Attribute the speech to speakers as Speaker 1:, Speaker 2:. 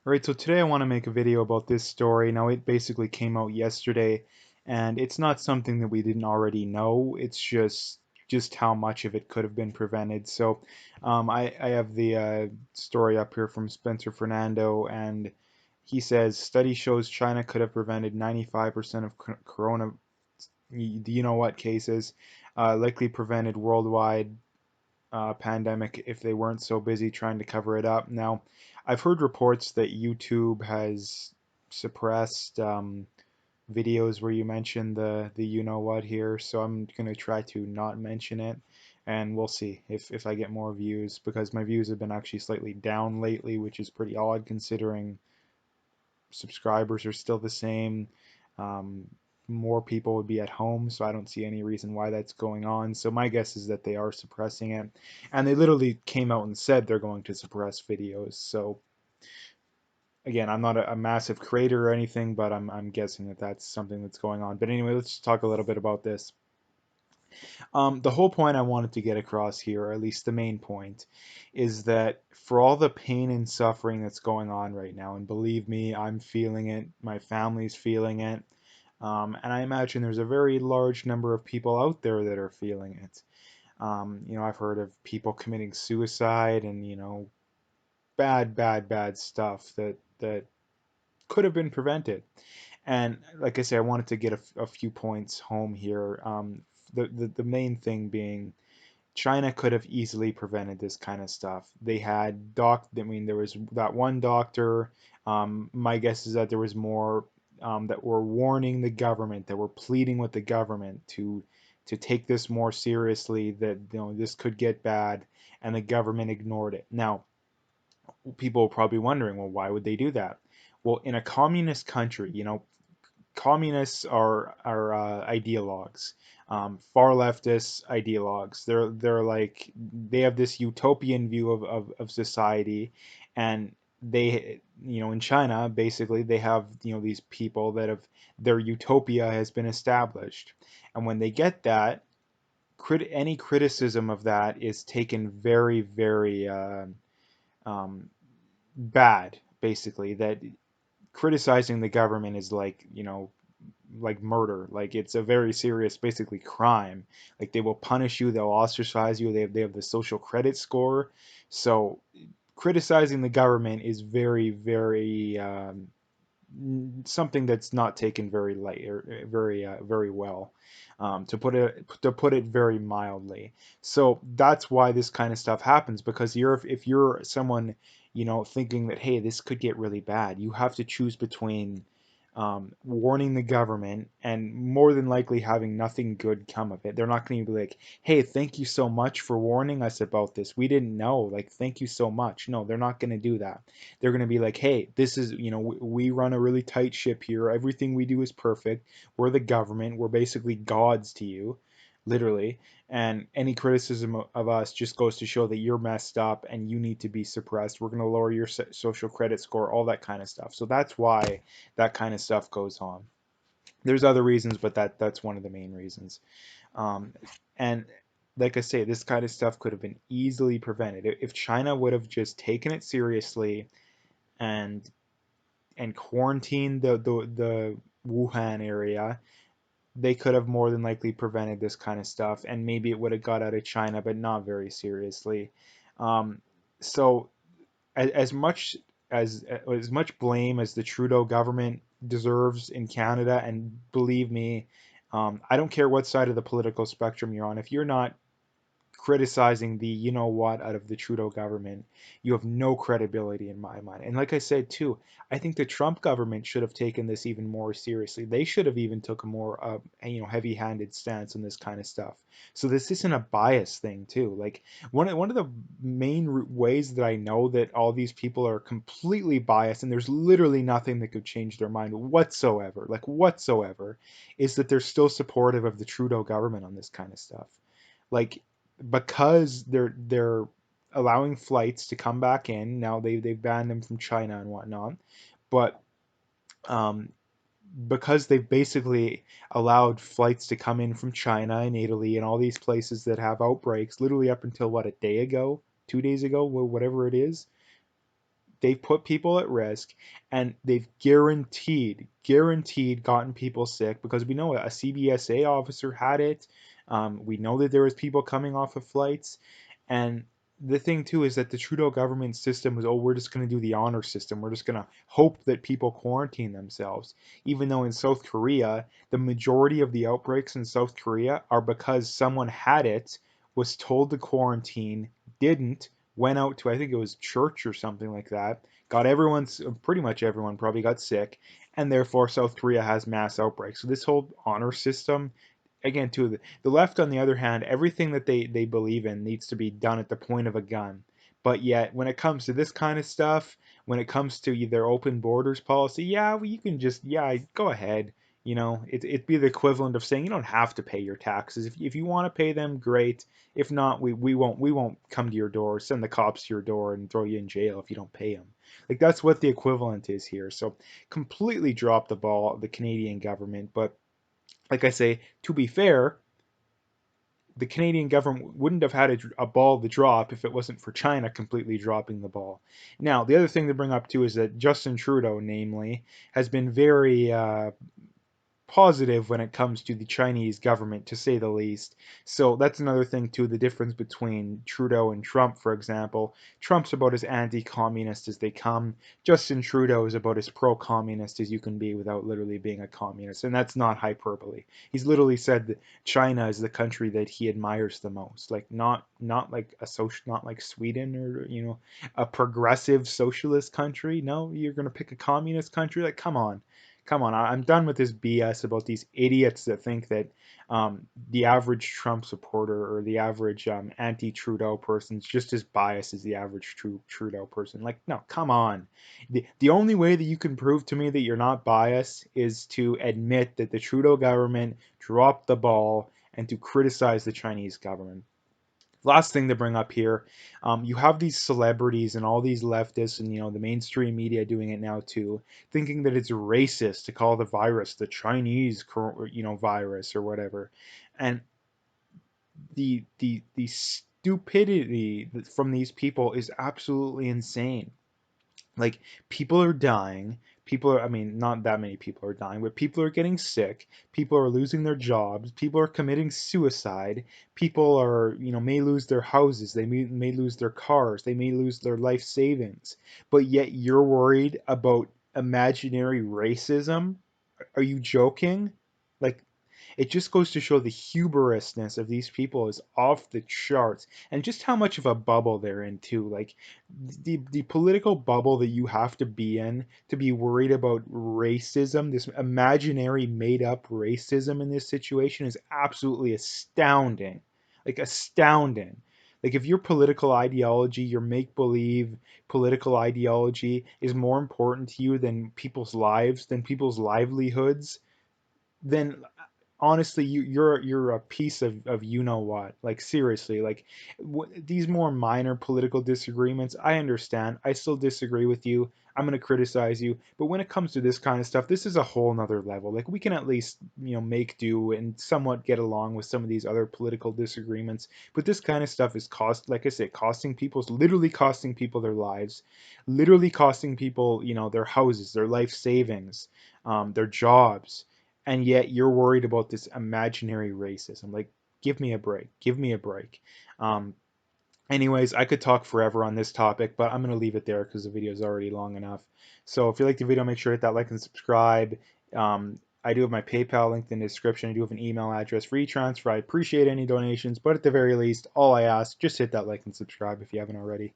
Speaker 1: Alright, so today I want to make a video about this story. Now, it basically came out yesterday, and it's not something that we didn't already know. It's just how much of it could have been prevented. So, I have the story up here from Spencer Fernando, and he says study shows China could have prevented 95% of corona. Do you know what cases? Likely prevented worldwide pandemic if they weren't so busy trying to cover it up. Now, I've heard reports that YouTube has suppressed videos where you mention the you know what here, so I'm gonna try to not mention it, and we'll see if I get more views because my views have been actually slightly down lately, which is pretty odd considering subscribers are still the same. Um, More people would be at home, so I don't see any reason why that's going on. So my guess is that they are suppressing it. And they literally came out and said they're going to suppress videos. So again, I'm not a massive creator or anything, but I'm guessing that that's something that's going on. But anyway, let's talk a little bit about this. The whole point I wanted to get across here, or at least the main point, is that for all the pain and suffering that's going on right now, and believe me, I'm feeling it, my family's feeling it, and I imagine there's a very large number of people out there that are feeling it. I've heard of people committing suicide and, bad stuff that could have been prevented. And like I say, I wanted to get a few points home here. The main thing being China could have easily prevented this kind of stuff. They had I mean, there was that one doctor. My guess is that there was more that were warning the government, that were pleading with the government to take this more seriously. That this could get bad, and the government ignored it. Now, people are probably wondering, well, why would they do that? Well, in a communist country, communists are ideologues, far leftist ideologues. They're like they have this utopian view of society, and they in China basically they have these people that have their utopia has been established, and when they get that, any criticism of that is taken very um, bad. Basically, that criticizing the government is like murder. Like it's a very serious, basically crime. Like they will punish you, they'll ostracize you. They have the social credit score. So criticizing the government is very something that's not taken very light or very well. To put it very mildly. So that's why this kind of stuff happens because if you're someone thinking that hey this could get really bad, you have to choose between warning the government and more than likely having nothing good come of it. They're not going to be like, hey, thank you so much for warning us about this. We didn't know. Like, thank you so much. No, they're not going to do that. They're going to be like, hey, this is, we run a really tight ship here. Everything we do is perfect. We're the government. We're basically gods to you, literally. And any criticism of us just goes to show that you're messed up and you need to be suppressed. We're going to lower your social credit score, all that kind of stuff. So that's why that kind of stuff goes on. There's other reasons, but that's one of the main reasons. Um, and like I say, this kind of stuff could have been easily prevented if China would have just taken it seriously and quarantined the Wuhan area. They could have more than likely prevented this kind of stuff, and maybe it would have got out of China, but not very seriously. Um, so as much as much blame as the Trudeau government deserves in Canada, and believe me, I don't care what side of the political spectrum you're on. If you're not criticizing the you know what out of the Trudeau government, you have no credibility in my mind. And like I said too, I think the Trump government should have taken this even more seriously. They should have even took a more heavy-handed stance on this kind of stuff. So this isn't a bias thing too. Like one of the main ways that I know that all these people are completely biased and there's literally nothing that could change their mind whatsoever, like whatsoever, is that they're still supportive of the Trudeau government on this kind of stuff. Like because they're allowing flights to come back in. Now they've banned them from China and whatnot, but um, because they've basically allowed flights to come in from China and Italy and all these places that have outbreaks, literally up until what, a day ago, 2 days ago, whatever it is, they've put people at risk, and they've guaranteed gotten people sick, because we know a CBSA officer had it. We know that there was people coming off of flights, and the thing too is that the Trudeau government system was, oh, we're just going to do the honor system. We're just going to hope that people quarantine themselves. Even though in South Korea, the majority of the outbreaks in South Korea are because someone had it, was told to quarantine, didn't, went out to, I think it was church or something like that, got everyone's, pretty much everyone probably got sick, and therefore South Korea has mass outbreaks. So this whole honor system, again, to the left, on the other hand, everything that they believe in needs to be done at the point of a gun. But yet, when it comes to this kind of stuff, when it comes to their open borders policy, yeah, well, you can just, yeah, go ahead. It'd be the equivalent of saying you don't have to pay your taxes. If you want to pay them, great. If not, we won't come to your door, send the cops to your door, and throw you in jail if you don't pay them. Like, that's what the equivalent is here. So completely dropped the ball, the Canadian government. But like I say, to be fair, the Canadian government wouldn't have had a ball to drop if it wasn't for China completely dropping the ball. Now, the other thing to bring up too is that Justin Trudeau, namely, has been very positive when it comes to the Chinese government, to say the least. So that's another thing too, the difference between Trudeau and Trump, for example. Trump's about as anti-communist as they come. Justin Trudeau is about as pro-communist as you can be without literally being a communist, and that's not hyperbole. He's literally said that China is the country that he admires the most. Like, not like a social, not like Sweden, or a progressive socialist country. No, you're gonna pick a communist country? Like, come on. Come on, I'm done with this BS about these idiots that think that the average Trump supporter or the average anti-Trudeau person is just as biased as the average Trudeau person. Like, no, come on. The only way that you can prove to me that you're not biased is to admit that the Trudeau government dropped the ball, and to criticize the Chinese government. Last thing to bring up here, you have these celebrities and all these leftists, and the mainstream media doing it now too, thinking that it's racist to call the virus the Chinese virus or whatever. And the stupidity from these people is absolutely insane. Like, people are dying. I mean, not that many people are dying, but people are getting sick. People are losing their jobs. People are committing suicide. People are, may lose their houses. They may lose their cars. They may lose their life savings. But yet you're worried about imaginary racism? Are you joking? Like, it just goes to show the hubrisness of these people is off the charts, and just how much of a bubble they're in too. Like, the political bubble that you have to be in to be worried about racism, this imaginary made up racism in this situation, is absolutely astounding. Like, astounding. Like, if your political ideology, your make believe political ideology, is more important to you than people's lives, than people's livelihoods, then honestly, you're a piece of you know what. Like, seriously, like, these more minor political disagreements, I understand. I still disagree with you. I'm going to criticize you, but when it comes to this kind of stuff, this is a whole nother level. Like, we can at least make do and somewhat get along with some of these other political disagreements, but this kind of stuff is like I said, literally costing people their lives, literally costing people their houses, their life savings, their jobs, and yet you're worried about this imaginary racism. Like, give me a break. Give me a break. Um, Anyways, I could talk forever on this topic, but I'm going to leave it there because the video is already long enough. So if you like the video, make sure to hit that like and subscribe. I do have my PayPal linked in the description. I do have an email address for e-transfer. I appreciate any donations, but at the very least, all I ask, just hit that like and subscribe if you haven't already.